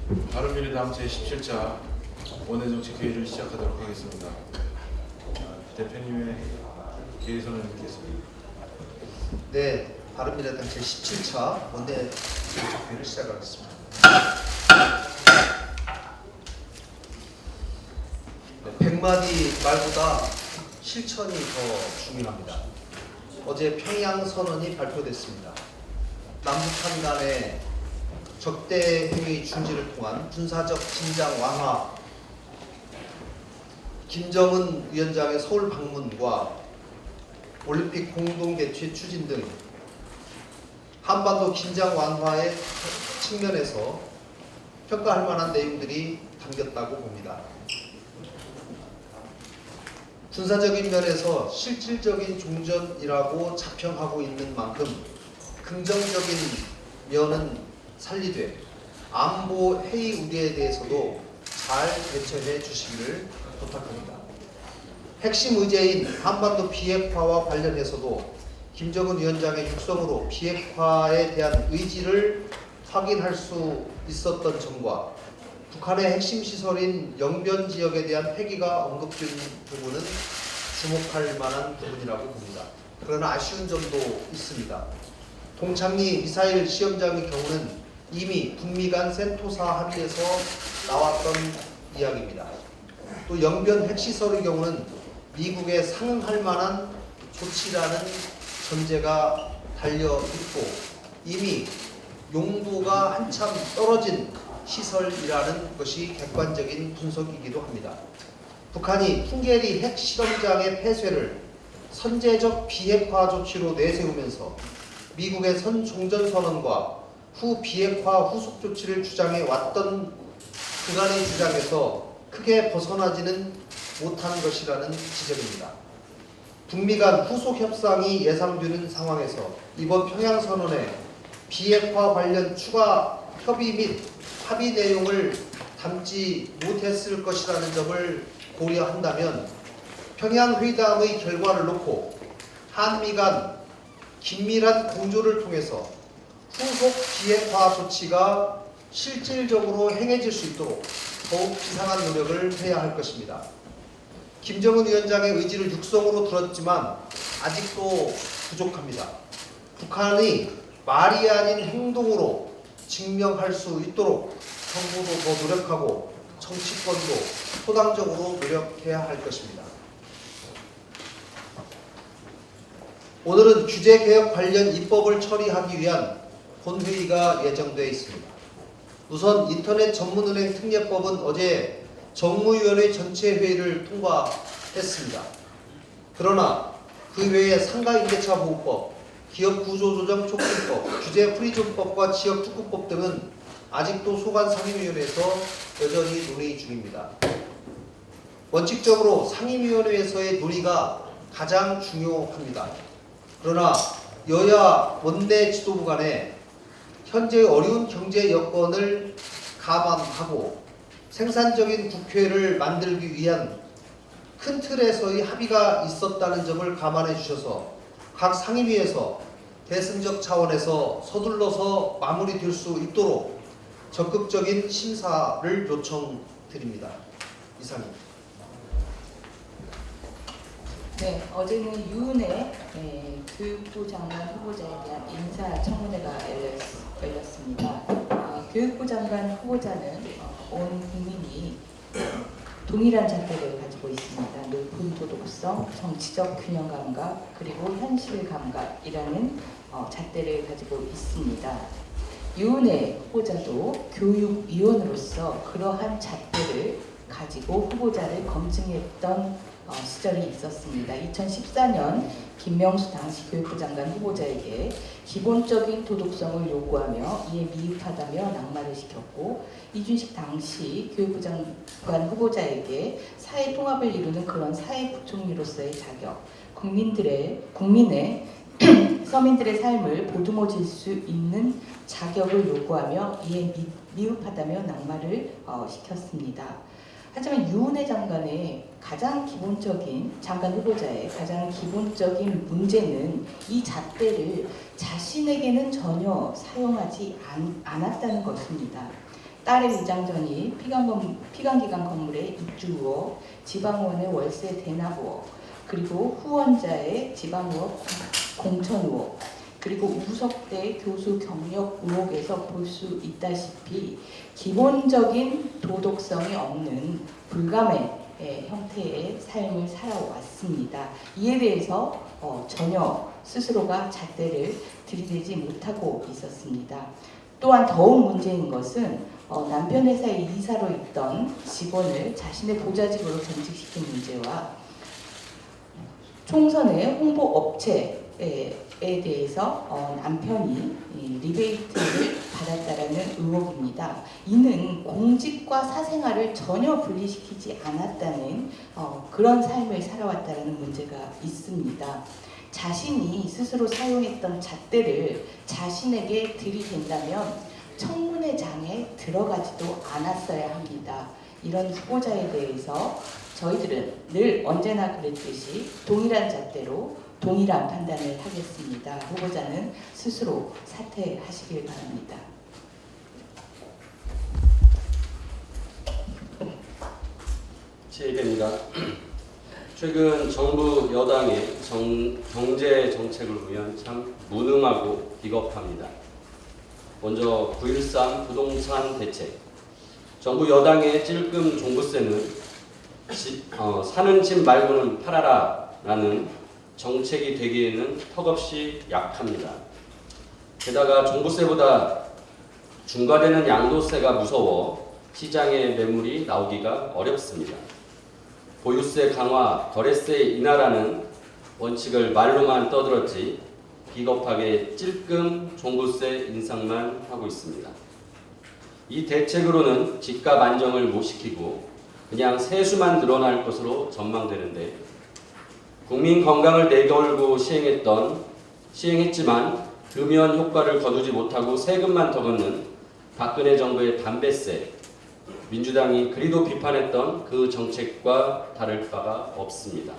바른미래당 제17차 원내정책회의를 시작하도록 하겠습니다. 대표님의 개의선을 듣겠습니다. 네, 바른미래당 제17차 원내정책회의를 시작하겠습니다. 네, 100마디 말보다 실천이 더 중요합니다. 어제 평양선언이 발표됐습니다. 남북한 간의 적대 행위 중지를 통한 군사적 긴장 완화, 김정은 위원장의 서울 방문과 올림픽 공동 개최 추진 등 한반도 긴장 완화의 측면에서 평가할 만한 내용들이 담겼다고 봅니다. 군사적인 면에서 실질적인 종전이라고 자평하고 있는 만큼 긍정적인 면은 살리되 안보 해이 우려에 대해서도 잘 대처해 주시기를 부탁합니다. 핵심 의제인 한반도 비핵화와 관련해서도 김정은 위원장의 육성으로 비핵화에 대한 의지를 확인할 수 있었던 점과 북한의 핵심 시설인 영변 지역에 대한 폐기가 언급된 부분은 주목할 만한 부분이라고 봅니다. 그러나 아쉬운 점도 있습니다. 동창리 미사일 시험장의 경우는 이미 북미 간 센토사 합의에서 나왔던 이야기입니다. 또 영변 핵시설의 경우는 미국에 상응할 만한 조치라는 전제가 달려 있고 이미 용도가 한참 떨어진 시설이라는 것이 객관적인 분석이기도 합니다. 북한이 풍계리 핵실험장의 폐쇄를 선제적 비핵화 조치로 내세우면서 미국의 선종전선언과 후 비핵화 후속 조치를 주장해 왔던 그간의 주장에서 크게 벗어나지는 못한 것이라는 지적입니다. 북미 간 후속 협상이 예상되는 상황에서 이번 평양선언에 비핵화 관련 추가 협의 및 합의 내용을 담지 못했을 것이라는 점을 고려한다면 평양회담의 결과를 놓고 한미 간 긴밀한 공조를 통해서 후속 비핵화 조치가 실질적으로 행해질 수 있도록 더욱 비상한 노력을 해야 할 것입니다. 김정은 위원장의 의지를 육성으로 들었지만 아직도 부족합니다. 북한이 말이 아닌 행동으로 증명할 수 있도록 정부도 더 노력하고 정치권도 소당적으로 노력해야 할 것입니다. 오늘은 규제개혁 관련 입법을 처리하기 위한 본회의가 예정되어 있습니다. 우선 인터넷 전문은행 특례법은 어제 정무위원회 전체 회의를 통과했습니다. 그러나 그 외에 상가임대차 보호법, 기업구조조정 촉진법, 규제 프리존법과 지역특구법 등은 아직도 소관 상임위원회에서 여전히 논의 중입니다. 원칙적으로 상임위원회에서의 논의가 가장 중요합니다. 그러나 여야 원내 지도부 간에 현재의 어려운 경제 여건을 감안하고 생산적인 국회를 만들기 위한 큰 틀에서의 합의가 있었다는 점을 감안해 주셔서 각 상임위에서 대승적 차원에서 서둘러서 마무리될 수 있도록 적극적인 심사를 요청드립니다. 이상입니다. 네, 어제는 유은혜 교육부 장관 후보자에 대한 인사청문회가 열렸습니다. 교육부 장관 후보자는 온 국민이 동일한 잣대를 가지고 있습니다. 높은 도덕성, 정치적 균형 감각, 그리고 현실 감각이라는 잣대를 가지고 있습니다. 유은혜 후보자도 교육위원으로서 그러한 잣대를 가지고 후보자를 검증했던 시절이 있었습니다. 2014년 김명수 당시 교육부 장관 후보자에게 기본적인 도덕성을 요구하며 이에 미흡하다며 낙마를 시켰고 이준식 당시 교육부 장관 후보자에게 사회 통합을 이루는 그런 사회부총리로서의 자격, 국민의 서민들의 삶을 보듬어줄 수 있는 자격을 요구하며 이에 미흡하다며 낙마를 시켰습니다. 하지만 유은혜 장관의 가장 기본적인 장관 후보자의 가장 기본적인 문제는 이 잣대를 자신에게는 전혀 사용하지 않았다는 것입니다. 딸의 위장전이 피감기관 건물에 입주 의혹, 지방원의 월세 대납 의혹, 그리고 후원자의 지방 의혹, 공천 의혹, 그리고 우석대 교수 경력 의혹에서 볼 수 있다시피 기본적인 도덕성이 없는 불가맹의 형태의 삶을 살아왔습니다. 이에 대해서 전혀 스스로가 잣대를 들이대지 못하고 있었습니다. 또한 더욱 문제인 것은 남편 회사의 이사로 있던 직원을 자신의 보좌직으로 전직시킨 문제와 총선의 홍보 업체에 대해서 남편이 리베이트를 받았다라는 의혹입니다. 이는 공직과 사생활을 전혀 분리시키지 않았다는 그런 삶을 살아왔다는 문제가 있습니다. 자신이 스스로 사용했던 잣대를 자신에게 들이댄다면 청문회장에 들어가지도 않았어야 합니다. 이런 후보자에 대해서 저희들은 늘 언제나 그랬듯이 동일한 잣대로 동일한 판단을 하겠습니다. 후보자는 스스로 사퇴하시길 바랍니다. 제1회입니다. 최근 정부 여당의 경제 정책을 보면 참 무능하고 비겁합니다. 먼저 9.13 부동산 대책. 정부 여당의 찔끔 종부세는 사는 집 말고는 팔아라 라는 정책이 되기에는 턱없이 약합니다. 게다가 종부세보다 중과되는 양도세가 무서워 시장에 매물이 나오기가 어렵습니다. 보유세 강화, 거래세 인하라는 원칙을 말로만 떠들었지 비겁하게 찔끔 종부세 인상만 하고 있습니다. 이 대책으로는 집값 안정을 못 시키고 그냥 세수만 늘어날 것으로 전망되는데 국민 건강을 내걸고 시행했지만 금연 효과를 거두지 못하고 세금만 더 걷는 박근혜 정부의 담배세, 민주당이 그리도 비판했던 그 정책과 다를 바가 없습니다.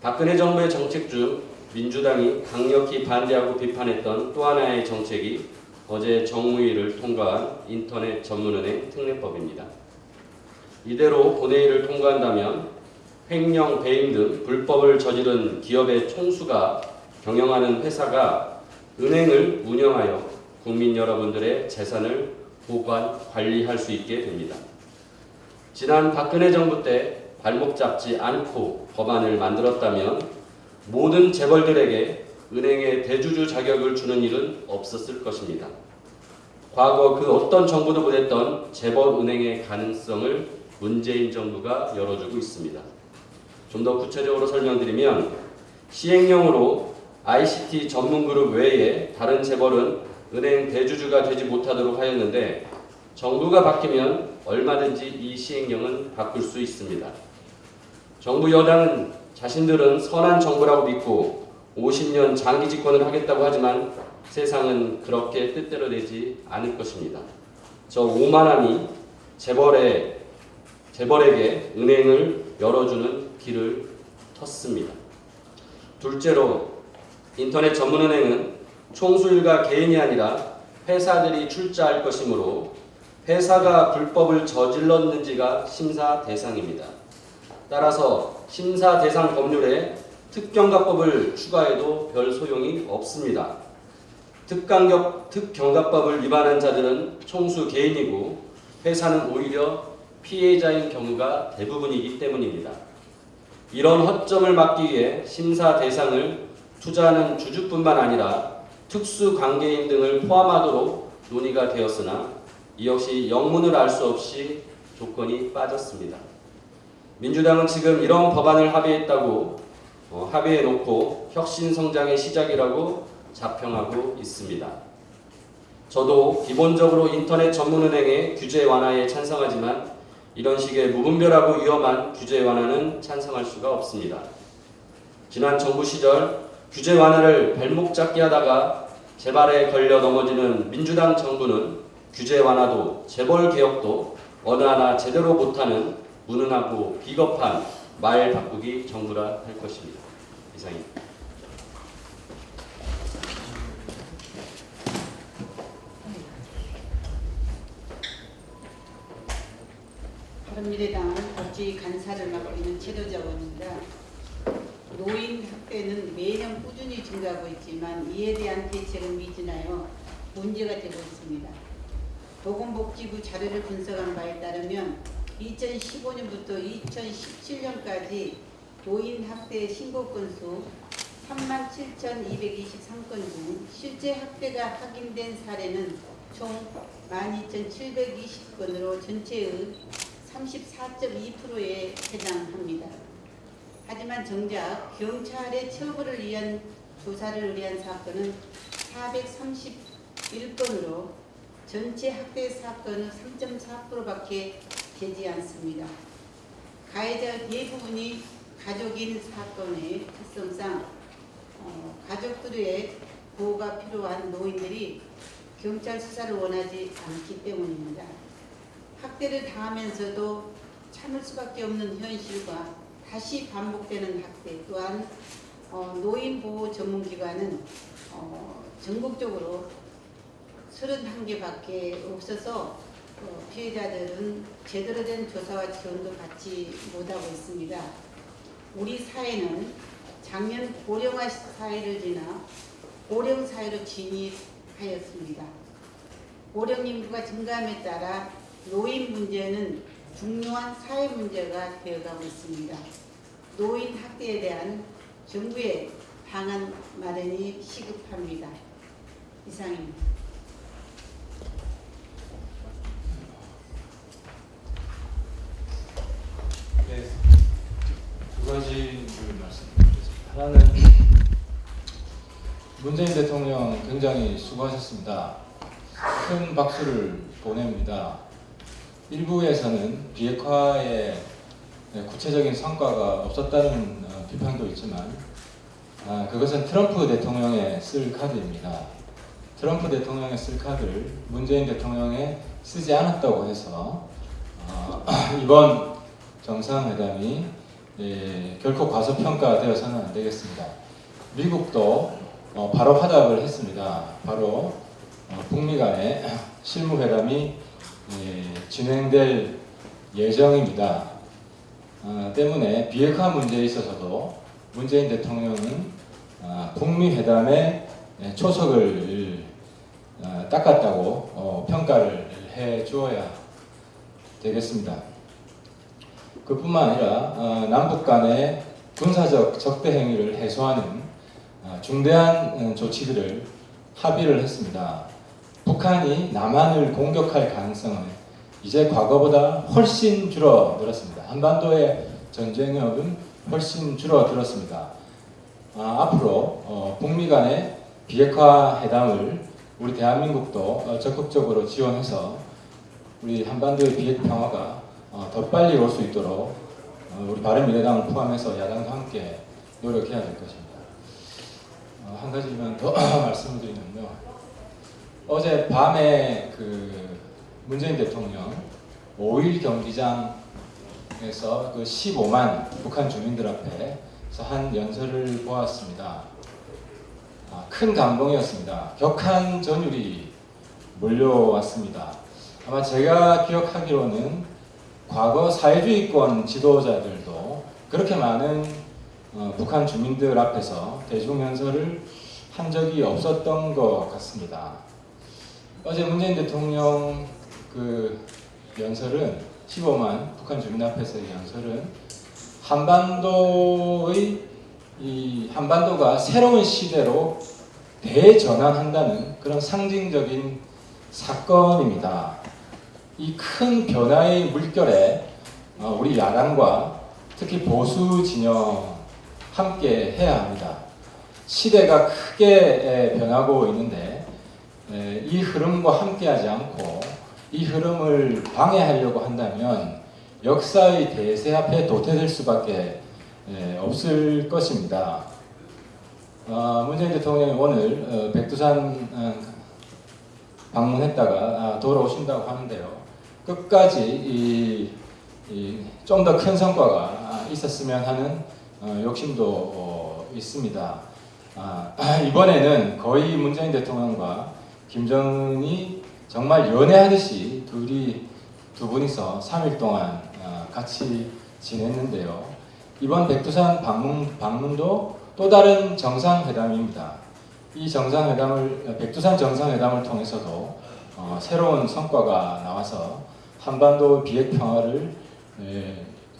박근혜 정부의 정책 중 민주당이 강력히 반대하고 비판했던 또 하나의 정책이 어제 정무위를 통과한 인터넷 전문은행 특례법입니다. 이대로 본회의를 통과한다면 횡령, 배임 등 불법을 저지른 기업의 총수가 경영하는 회사가 은행을 운영하여 국민 여러분들의 재산을 보관, 관리할 수 있게 됩니다. 지난 박근혜 정부 때 발목 잡지 않고 법안을 만들었다면 모든 재벌들에게 은행의 대주주 자격을 주는 일은 없었을 것입니다. 과거 그 어떤 정부도 못했던 재벌은행의 가능성을 문재인 정부가 열어주고 있습니다. 좀 더 구체적으로 설명드리면 시행령으로 ICT 전문그룹 외에 다른 재벌은 은행 대주주가 되지 못하도록 하였는데 정부가 바뀌면 얼마든지 이 시행령은 바꿀 수 있습니다. 정부 여당은 자신들은 선한 정부라고 믿고 50년 장기 집권을 하겠다고 하지만 세상은 그렇게 뜻대로 되지 않을 것입니다. 저 오만함이 재벌에게 은행을 열어주는 길을 텄습니다. 둘째로 인터넷 전문은행은 총수일가 개인이 아니라 회사들이 출자할 것이므로 회사가 불법을 저질렀는지가 심사 대상입니다. 따라서 심사 대상 법률에 특경가법을 추가해도 별 소용이 없습니다. 특경가법을 위반한 자들은 총수 개인이고 회사는 오히려 피해자인 경우가 대부분이기 때문입니다. 이런 허점을 막기 위해 심사 대상을 투자하는 주주뿐만 아니라 특수관계인 등을 포함하도록 논의가 되었으나 이 역시 영문을 알 수 없이 조건이 빠졌습니다. 민주당은 지금 이런 법안을 합의해놓고 혁신성장의 시작이라고 자평하고 있습니다. 저도 기본적으로 인터넷 전문은행의 규제 완화에 찬성하지만 이런 식의 무분별하고 위험한 규제 완화는 찬성할 수가 없습니다. 지난 정부 시절 규제 완화를 발목 잡기 하다가 재발에 걸려 넘어지는 민주당 정부는 규제 완화도 재벌 개혁도 어느 하나 제대로 못하는 무능하고 비겁한 말 바꾸기 정부라 할 것입니다. 이상입니다. 바른미래당은 복지 간사를 맡고 있는 최도자원입니다. 노인 학대는 매년 꾸준히 증가하고 있지만 이에 대한 대책은 미진하여 문제가 되고 있습니다. 보건복지부 자료를 분석한 바에 따르면 2015년부터 2017년까지 노인 학대 신고 건수 37,223건 중 실제 학대가 확인된 사례는 총 12,720건으로 전체의 34.2%에 해당합니다. 하지만 정작 경찰의 처벌을 위한 조사를 의뢰한 사건은 431건으로 전체 학대 사건의 3.4%밖에 되지 않습니다. 가해자 대부분이 가족인 사건의 특성상 가족들의 보호가 필요한 노인들이 경찰 수사를 원하지 않기 때문입니다. 학대를 당하면서도 참을 수밖에 없는 현실과 다시 반복되는 학대 또한 노인보호 전문기관은 전국적으로 31개밖에 없어서 피해자들은 제대로 된 조사와 지원도 받지 못하고 있습니다. 우리 사회는 작년 고령화 사회를 지나 고령 사회로 진입하였습니다. 고령 인구가 증가함에 따라 노인 문제는 중요한 사회 문제가 되어가고 있습니다. 노인 학대에 대한 정부의 방안 마련이 시급합니다. 이상입니다. 네, 두 가지를 말씀드리겠습니다. 하나는 문재인 대통령 굉장히 수고하셨습니다. 큰 박수를 보냅니다. 일부에서는 비핵화에 구체적인 성과가 없었다는 비판도 있지만 그것은 트럼프 대통령의 쓸 카드입니다. 트럼프 대통령의 쓸 카드를 문재인 대통령에 쓰지 않았다고 해서 이번 정상회담이 결코 과소평가되어서는 안 되겠습니다. 미국도 바로 화답을 했습니다. 바로 북미 간의 실무회담이 진행될 예정입니다. 때문에 비핵화 문제에 있어서도 문재인 대통령은 북미 회담에 초석을 닦았다고 평가를 해 주어야 되겠습니다. 그뿐만 아니라 남북 간의 군사적 적대 행위를 해소하는 중대한 조치들을 합의를 했습니다. 북한이 남한을 공격할 가능성은 이제 과거보다 훨씬 줄어들었습니다. 한반도의 전쟁력은 훨씬 줄어들었습니다. 앞으로 북미 간의 비핵화 회담을 우리 대한민국도 적극적으로 지원해서 우리 한반도의 비핵 평화가 더 빨리 올 수 있도록 우리 바른미래당을 포함해서 야당과 함께 노력해야 될 것입니다. 한 가지만 더 말씀을 드리면요. 어제 밤에 문재인 대통령 5.1 경기장에서 15만 북한 주민들 앞에서 한 연설을 보았습니다. 큰 감동이었습니다. 격한 전율이 몰려왔습니다. 아마 제가 기억하기로는 과거 사회주의권 지도자들도 그렇게 많은 북한 주민들 앞에서 대중연설을 한 적이 없었던 것 같습니다. 어제 문재인 대통령 연설은 15만 북한 주민 앞에서의 연설은 한반도가 새로운 시대로 대전환한다는 그런 상징적인 사건입니다. 이 큰 변화의 물결에 우리 야당과 특히 보수 진영 함께 해야 합니다. 시대가 크게 변하고 있는데 이 흐름과 함께하지 않고 이 흐름을 방해하려고 한다면 역사의 대세 앞에 도태될 수밖에 없을 것입니다. 문재인 대통령이 오늘 백두산 방문했다가 돌아오신다고 하는데요. 끝까지 좀 더 큰 성과가 있었으면 하는 욕심도 있습니다. 이번에는 거의 문재인 대통령과 김정은이 정말 연애하듯이 둘이 두 분이서 3일 동안 같이 지냈는데요. 이번 백두산 방문도 또 다른 정상회담입니다. 이 백두산 정상회담을 통해서도 새로운 성과가 나와서 한반도 비핵 평화를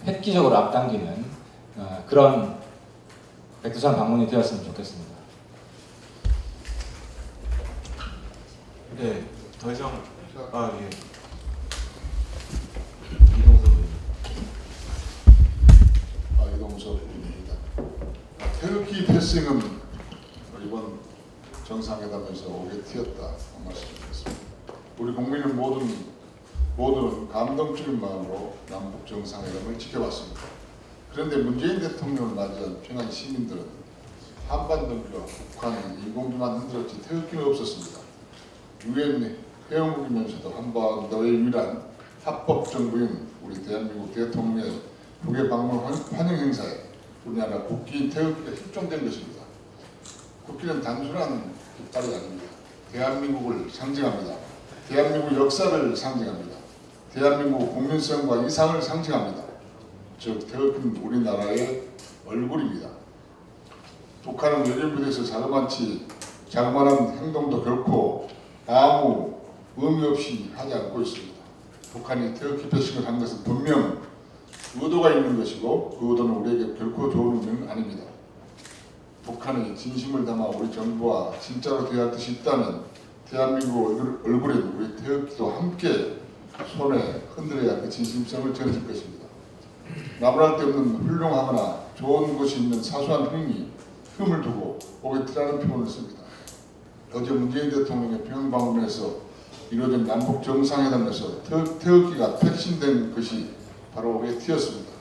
획기적으로 앞당기는 그런 백두산 방문이 되었으면 좋겠습니다. 네, 더 이상 예. 이동섭 의원. 이동섭 의원입니다. 태극기 패싱은 이번 정상회담에서 오게 튀었다 말씀드리겠습니다. 우리 국민은 모두는 감동적인 마음으로 남북 정상회담을 지켜봤습니다. 그런데 문재인 대통령을 맞이한 평안 시민들은 한반도와 북한은 인공주만 흔들었지 태극기는 없었습니다. 유엔 회원국이면서도 한반도의 유일한 합법 정부인 우리 대한민국 대통령의 북의 방문 환영 행사에 우리나라 국기인 태극기가 협정된 것입니다. 국기는 단순한 깃발이 아닙니다. 대한민국을 상징합니다. 대한민국 역사를 상징합니다. 대한민국 국민성과 이상을 상징합니다. 즉 태극기는 우리나라의 얼굴입니다. 북한은 외교부에서 자그마한 행동도 결코 아무 의미 없이 하지 않고 있습니다. 북한이 태극기 패싱을 한 것은 분명 의도가 있는 것이고 그 의도는 우리에게 결코 좋은 의미는 아닙니다. 북한이 진심을 담아 우리 정부와 진짜로 대할 뜻이 있다면 대한민국 얼굴에도 우리 태극기도 함께 손에 흔들어야 그 진심성을 전해줄 것입니다. 나무랄 데 없는 훌륭하거나 좋은 것이 있는 사소한 흠을 두고 오게 티라는 표현을 씁니다. 어제 문재인 대통령의 평양 방문에서 이루어진 남북 정상회담에서 태극기가 패싱된 것이 바로 오게 튀었습니다.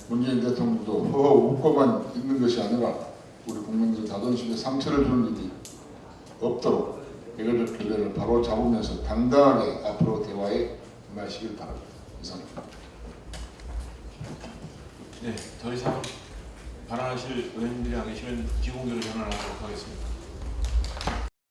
문재인 대통령도 허허 웃고만 있는 것이 아니라 우리 국민들의 자존심에 상처를 주는 일이 없도록 외교적 결례를 바로 잡으면서 당당하게 앞으로 대화에 임하시길 바랍니다. 이상입니다. 네, 더 이상 발언하실 의원님들이 안 계시면 비공개로 전환하도록 하겠습니다.